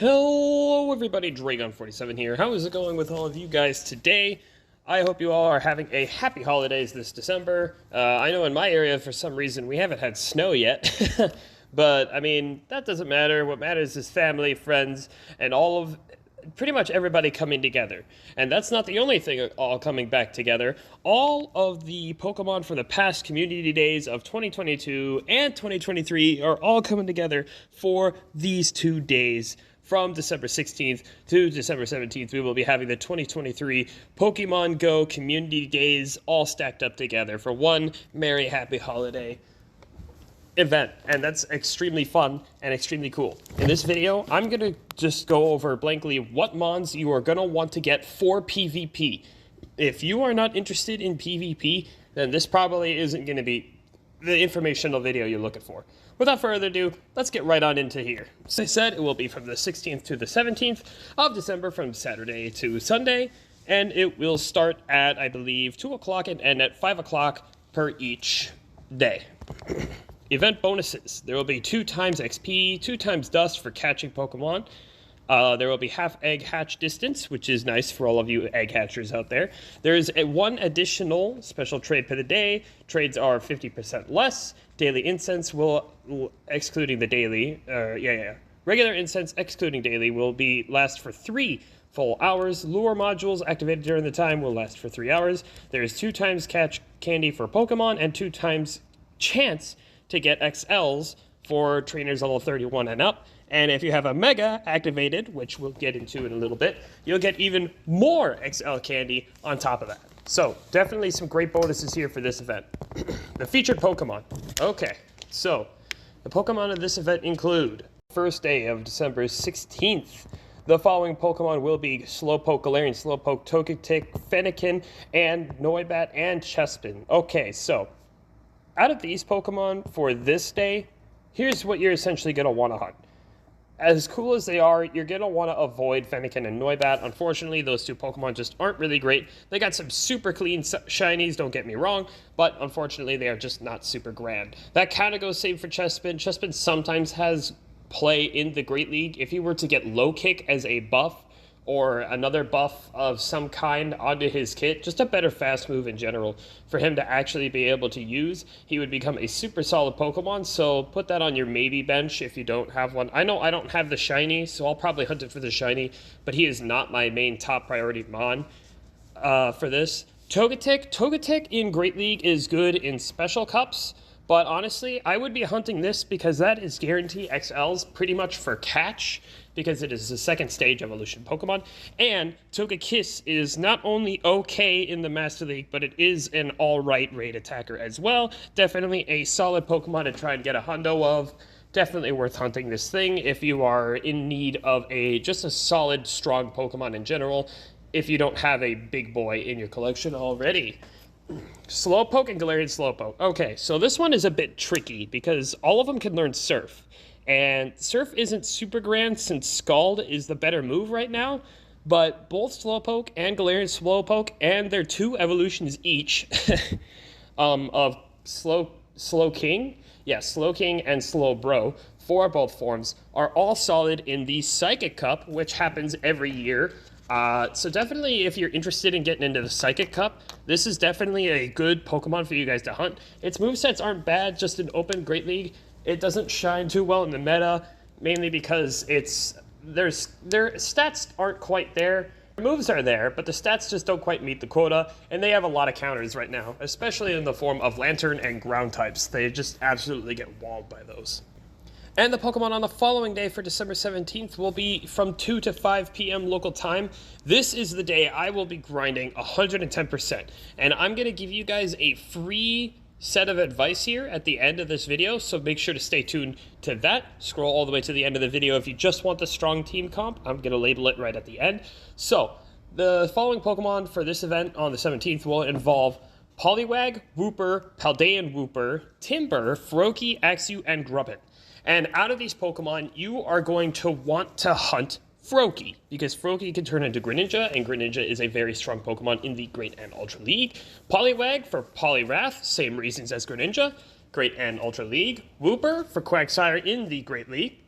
Hello everybody, Dragon47 here. How is it going with all of you guys today? I hope you all are having a happy holidays this December. I know in my area, for some reason, we haven't had snow yet. But, I mean, that doesn't matter. What matters is family, friends, and pretty much everybody coming together. And that's not the only thing all coming back together. All of the Pokemon from the past community days of 2022 and 2023 are all coming together for these 2 days. From December 16th to December 17th, we will be having the 2023 Pokemon Go Community Days all stacked up together for one merry, happy holiday event. And that's extremely fun and extremely cool. In this video, I'm going to just go over blankly what mons you are going to want to get for PvP. If you are not interested in PvP, then this probably isn't going to be the informational video you're looking for. Without further ado, let's get right on into here. As I said, it will be from the 16th to the 17th of December, from Saturday to Sunday, and it will start at, I believe, 2 o'clock and end at 5 o'clock per each day. Event bonuses. There will be 2 times XP, 2 times dust for catching Pokemon. There will be half egg hatch distance, which is nice for all of you egg hatchers out there. There is one additional special trade per the day. Trades are 50% less. Daily incense excluding the daily, regular incense excluding daily will last for 3 full hours. Lure modules activated during the time will last for 3 hours. There is 2 times catch candy for Pokemon and 2 times chance to get XLs for trainers level 31 and up. And if you have a Mega activated, which we'll get into in a little bit, you'll get even more XL candy on top of that. So definitely some great bonuses here for this event. The featured Pokemon. Okay, so the Pokemon of this event include, first day of December 16th, the following Pokemon will be Slowpoke, Galarian Slowpoke, Togetic, Fennekin, and Noibat, and Chespin. Okay, so out of these Pokemon for this day, here's what you're essentially going to want to hunt. As cool as they are, you're going to want to avoid Fennekin and Noibat. Unfortunately, those 2 Pokemon just aren't really great. They got some super clean shinies, don't get me wrong, but unfortunately, they are just not super grand. That kind of goes same for Chespin. Chespin sometimes has play in the Great League. If he were to get Low Kick as a buff, or another buff of some kind onto his kit, just a better fast move in general for him to actually be able to use, he would become a super solid Pokemon. So put that on your maybe bench if you don't have one. I know I don't have the shiny, so I'll probably hunt it for the shiny, but he is not my main top priority mon for this. Togetic in Great League is good in special cups, but honestly, I would be hunting this because that is guarantee XLs pretty much for catch, because it is the 2nd stage evolution Pokemon. And Togekiss is not only okay in the Master League, but it is an alright raid attacker as well. Definitely a solid Pokemon to try and get a hundo of. Definitely worth hunting this thing if you are in need of just a solid, strong Pokemon in general, if you don't have a big boy in your collection already. Slowpoke and Galarian Slowpoke. Okay, so this one is a bit tricky because all of them can learn Surf. And Surf isn't super grand since Scald is the better move right now. But both Slowpoke and Galarian Slowpoke and their 2 evolutions each of Slowking, Slowking and Slowbro for both forms are all solid in the Psychic Cup, which happens every year. So definitely, if you're interested in getting into the Psychic Cup, this is definitely a good Pokemon for you guys to hunt. Its movesets aren't bad, just in Open Great League. It doesn't shine too well in the meta, mainly because their stats aren't quite there. The moves are there, but the stats just don't quite meet the quota, and they have a lot of counters right now, especially in the form of Lantern and Ground types. They just absolutely get walled by those. And the Pokemon on the following day for December 17th will be from 2 to 5 p.m. local time. This is the day I will be grinding 110%. And I'm going to give you guys a free set of advice here at the end of this video, so make sure to stay tuned to that. Scroll all the way to the end of the video if you just want the strong team comp. I'm going to label it right at the end. So, the following Pokemon for this event on the 17th will involve Poliwag, Wooper, Paldean Wooper, Timburr, Froakie, Axew, and Grubbin. And out of these Pokemon, you are going to want to hunt Froakie, because Froakie can turn into Greninja, and Greninja is a very strong Pokemon in the Great and Ultra League. Poliwag for Poliwrath, same reasons as Greninja, Great and Ultra League. Wooper for Quagsire in the Great League.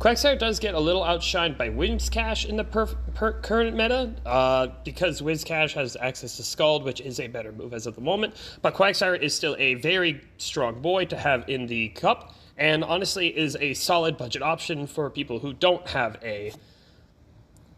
Quagsire does get a little outshined by Whiscash in the current meta, because Whiscash has access to Scald, which is a better move as of the moment, but Quagsire is still a very strong boy to have in the cup, and honestly is a solid budget option for people who don't have a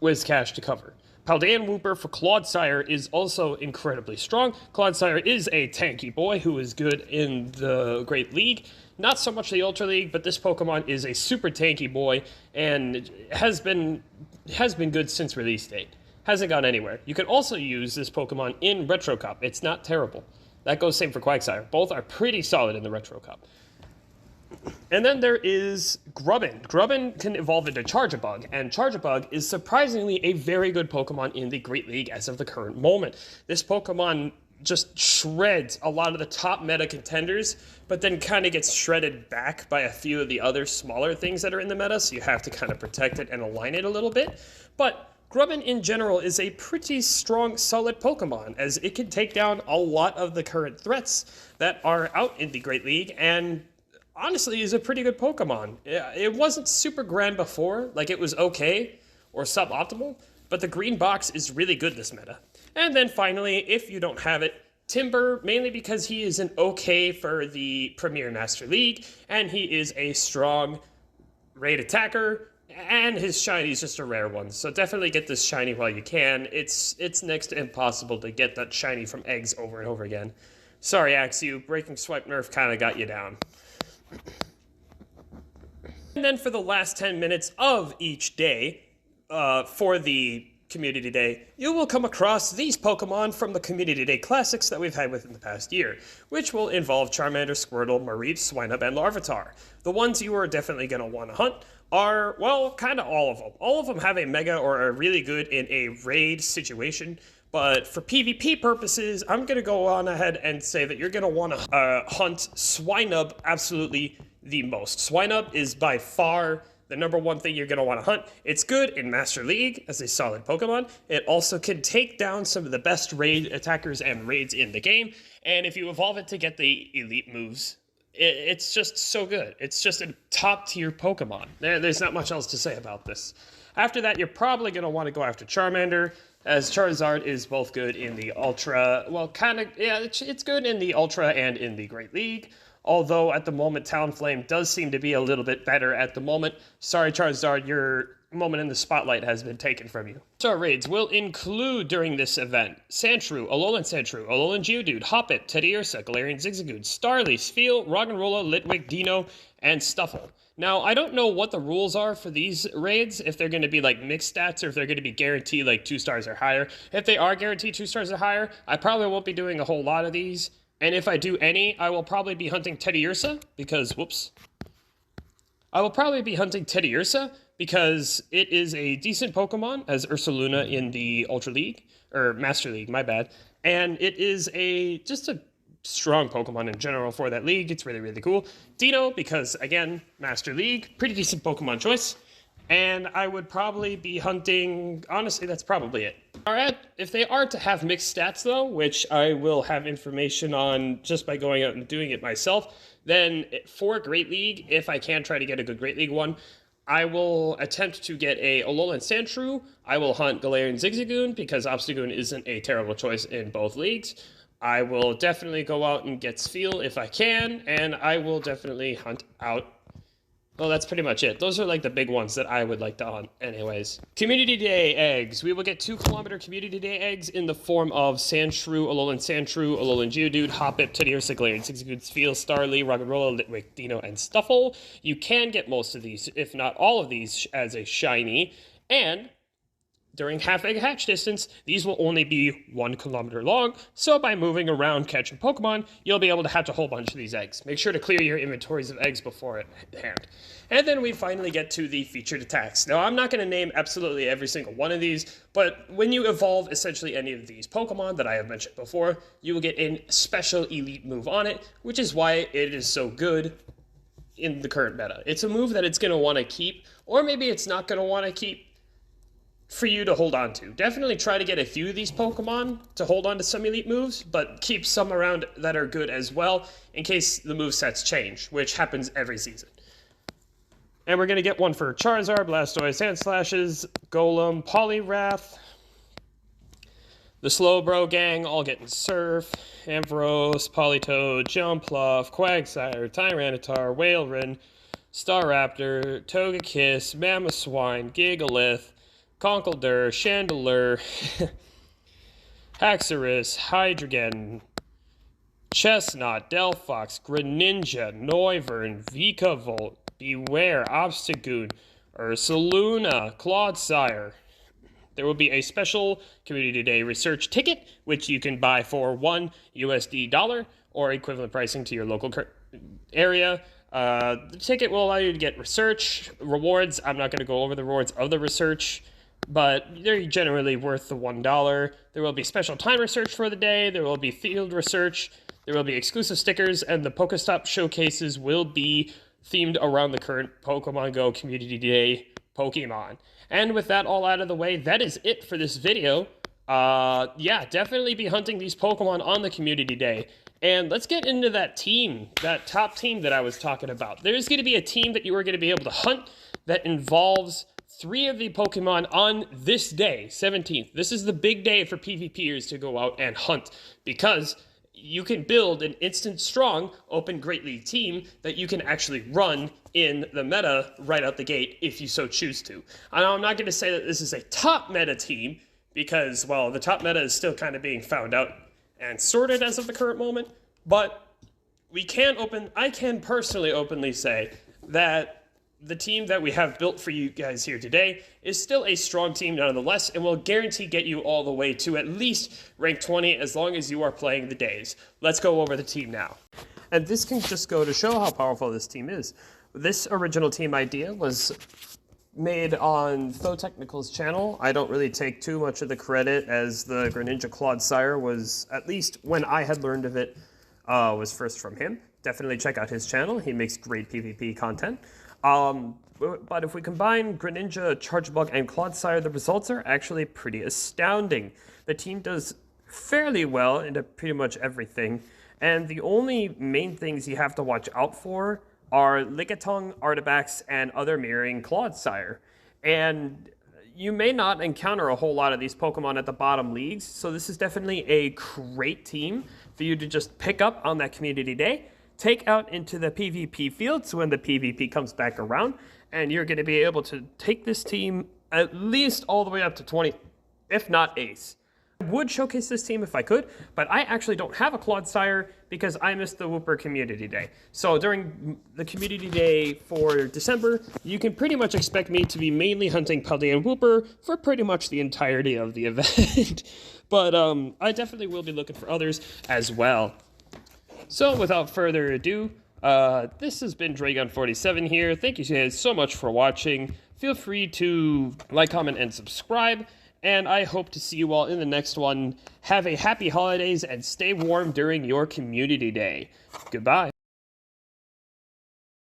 Whiscash to cover. Paldean Wooper for Clodsire is also incredibly strong. Clodsire is a tanky boy who is good in the Great League. Not so much the Ultra League, but this Pokemon is a super tanky boy and has been good since release date. Hasn't gone anywhere. You can also use this Pokemon in Retro Cup. It's not terrible. That goes same for Quagsire. Both are pretty solid in the Retro Cup. And then there is Grubbin. Grubbin can evolve into Charjabug, and Charjabug is surprisingly a very good Pokemon in the Great League as of the current moment. This Pokemon just shreds a lot of the top meta contenders, but then kind of gets shredded back by a few of the other smaller things that are in the meta, so you have to kind of protect it and align it a little bit. But Grubbin in general is a pretty strong, solid Pokemon, as it can take down a lot of the current threats that are out in the Great League, and honestly is a pretty good Pokemon. It wasn't super grand before, like it was okay or suboptimal, but the green box is really good this meta. And then finally, if you don't have it, Timber, mainly because he is an okay for the Premier Master League, and he is a strong raid attacker, and his shiny is just a rare one. So definitely get this shiny while you can. It's next to impossible to get that shiny from eggs over and over again. Sorry, Axew, Breaking Swipe Nerf kind of got you down. And then for the last 10 minutes of each day, for the Community Day, you will come across these Pokemon from the Community Day Classics that we've had within the past year, which will involve Charmander, Squirtle, Mareep, Swinub, and Larvitar. The ones you are definitely going to want to hunt are, well, kind of all of them. All of them have a Mega or are really good in a raid situation, but for PvP purposes, I'm going to go on ahead and say that you're going to want to hunt Swinub absolutely the most. Swinub is by far the number one thing you're going to want to hunt. It's good in Master League as a solid Pokemon. It also can take down some of the best raid attackers and raids in the game. And if you evolve it to get the elite moves, it's just so good. It's just a top tier Pokemon. There's not much else to say about this. After that, you're probably going to want to go after Charmander, as Charizard is both good in the Ultra, well, kind of, yeah, it's good in the Ultra and in the Great League. Although at the moment, Talonflame does seem to be a little bit better at the moment. Sorry, Charizard, your moment in the spotlight has been taken from you. Star raids will include during this event Sandshrew, Alolan Sandshrew, Alolan Geodude, Hoppip, Teddiursa, Galarian Zigzagoon, Starly, Spheal, Roggenrola, Litwick, Dino, and Stuffle. Now, I don't know what the rules are for these raids, if they're going to be like mixed stats or if they're going to be guaranteed like 2 stars or higher. If they are guaranteed 2 stars or higher, I probably won't be doing a whole lot of these. And if I do any, I will probably be hunting Teddiursa because, I will probably be hunting Teddiursa because it is a decent Pokemon as Ursaluna in the Ultra League, or Master League, my bad. And it is just a strong Pokemon in general for that league. It's really, really cool. Dino, because again, Master League, pretty decent Pokemon choice. And I would probably be hunting, honestly, that's probably it. Alright, if they are to have mixed stats though, which I will have information on just by going out and doing it myself, then for Great League, if I can try to get a good Great League one, I will attempt to get a Alolan Sandshrew. I will hunt Galarian Zigzagoon because Obstagoon isn't a terrible choice in both leagues. I will definitely go out and get Spheal if I can, and I will definitely hunt out. Well, that's pretty much it. Those are like the big ones that I would like to hunt anyways. Community Day eggs. We will get 2 kilometer Community Day eggs in the form of Sandshrew, Alolan Geodude, Hoppip, Teddiursa, Galarian Zigzagoon, Spheal, Starly, Roggenrola, Litwick, Dino, and Stuffle. You can get most of these, if not all of these, as a shiny. And during half-egg hatch distance, these will only be 1 kilometer long, so by moving around catching Pokemon, you'll be able to hatch a whole bunch of these eggs. Make sure to clear your inventories of eggs beforehand. And then we finally get to the featured attacks. Now, I'm not going to name absolutely every single one of these, but when you evolve essentially any of these Pokemon that I have mentioned before, you will get a special elite move on it, which is why it is so good in the current meta. It's a move that it's going to want to keep, or maybe it's not going to want to keep, for you to hold on to. Definitely try to get a few of these Pokemon to hold on to some elite moves, but keep some around that are good as well in case the move sets change, which happens every season. And we're going to get one for Charizard, Blastoise, Sandslashes, Golem, Poliwrath, the Slowbro gang all getting Surf, Ampharos, Politoed, Jumpluff, Quagsire, Tyranitar, Whaleren, Staraptor, Togekiss, Mamoswine, Gigalith, Conkeldurr, Chandelure, Haxorus, Hydreigon, Chestnut, Delphox, Greninja, Noivern, Vikavolt, Beware, Obstagoon, Ursaluna, Clodsire. There will be a special Community Day research ticket, which you can buy for $1 or equivalent pricing to your local area. The ticket will allow you to get research rewards. I'm not going to go over the rewards of the research, but they're generally worth the $1. There will be special time research for the day. There will be field research. There will be exclusive stickers, and the Pokestop showcases will be themed around the current Pokemon Go Community Day Pokemon. And with that all out of the way, that is it for this video. Yeah, definitely be hunting these Pokemon on the Community Day. And let's get into that team, that top team that I was talking about. There's going to be a team that you are going to be able to hunt that involves 3 of the Pokemon on this day, 17th. This is the big day for PvPers to go out and hunt, because you can build an instant strong open Great League team that you can actually run in the meta right out the gate if you so choose to. I'm not going to say that this is a top meta team because, well, the top meta is still kind of being found out and sorted as of the current moment, but I can personally openly say that the team that we have built for you guys here today is still a strong team nonetheless, and will guarantee get you all the way to at least rank 20 as long as you are playing the days. Let's go over the team now. And this can just go to show how powerful this team is. This original team idea was made on Tho Technical's channel. I don't really take too much of the credit, as the Greninja Clodsire was, at least when I had learned of it, was first from him. Definitely check out his channel. He makes great PvP content. But if we combine Greninja, Charjabug, and Clodsire, the results are actually pretty astounding. The team does fairly well into pretty much everything, and the only main things you have to watch out for are Lickitung, Artibax, and other mirroring Clodsire. And you may not encounter a whole lot of these Pokemon at the bottom leagues, so this is definitely a great team for you to just pick up on that Community Day, take out into the PvP fields when the PvP comes back around, and you're going to be able to take this team at least all the way up to 20, if not ace. I would showcase this team if I could, but I actually don't have a Clodsire because I missed the Wooper Community Day. So during the Community Day for December, you can pretty much expect me to be mainly hunting Paldean Wooper for pretty much the entirety of the event. But I definitely will be looking for others as well. So without further ado, this has been Dragon47 here. Thank you guys so much for watching. Feel free to like, comment, and subscribe. And I hope to see you all in the next one. Have a happy holidays and stay warm during your Community Day. Goodbye.